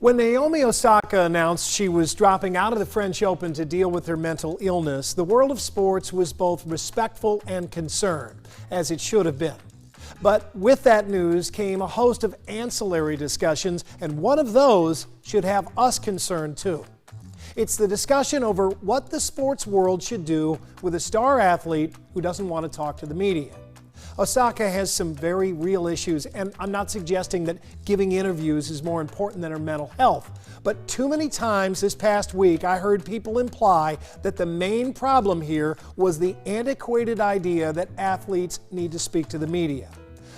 When Naomi Osaka announced she was dropping out of the French Open to deal with her mental illness, the world of sports was both respectful and concerned, as it should have been. But with that news came a host of ancillary discussions, and one of those should have us concerned too. It's the discussion over what the sports world should do with a star athlete who doesn't want to talk to the media. Osaka has some very real issues, and I'm not suggesting that giving interviews is more important than her mental health. But too many times this past week, I heard people imply that the main problem here was the antiquated idea that athletes need to speak to the media.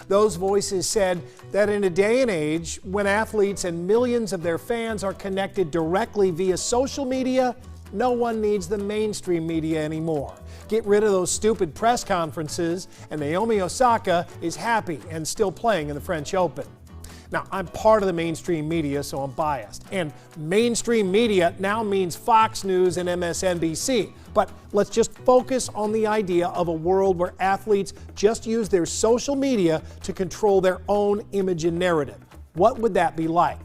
Those voices said that in a day and age when athletes and millions of their fans are connected directly via social media, no one needs the mainstream media anymore. Get rid of those stupid press conferences, and Naomi Osaka is happy and still playing in the French Open. Now, I'm part of the mainstream media, so I'm biased. And mainstream media now means Fox News and MSNBC. But let's just focus on the idea of a world where athletes just use their social media to control their own image and narrative. What would that be like?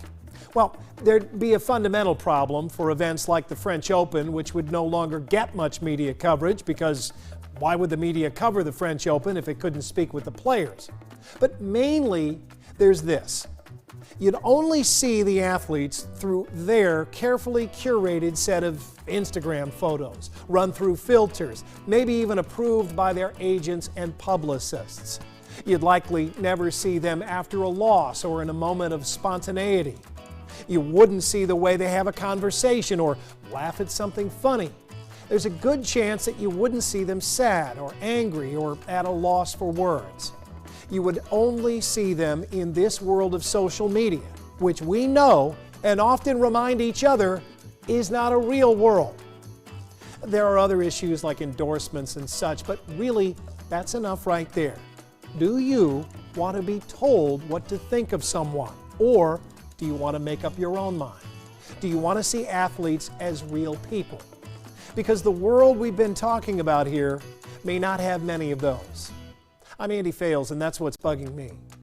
Well, there'd be a fundamental problem for events like the French Open, which would no longer get much media coverage because why would the media cover the French Open if it couldn't speak with the players? But mainly, there's this. You'd only see the athletes through their carefully curated set of Instagram photos, run through filters, maybe even approved by their agents and publicists. You'd likely never see them after a loss or in a moment of spontaneity. You wouldn't see the way they have a conversation or laugh at something funny. There's a good chance that you wouldn't see them sad or angry or at a loss for words. You would only see them in this world of social media, which we know and often remind each other is not a real world. There are other issues like endorsements and such, but really that's enough right there. Do you want to be told what to think of someone, or do you want to make up your own mind? Do you want to see athletes as real people? Because the world we've been talking about here may not have many of those. I'm Andy Fales, and that's what's bugging me.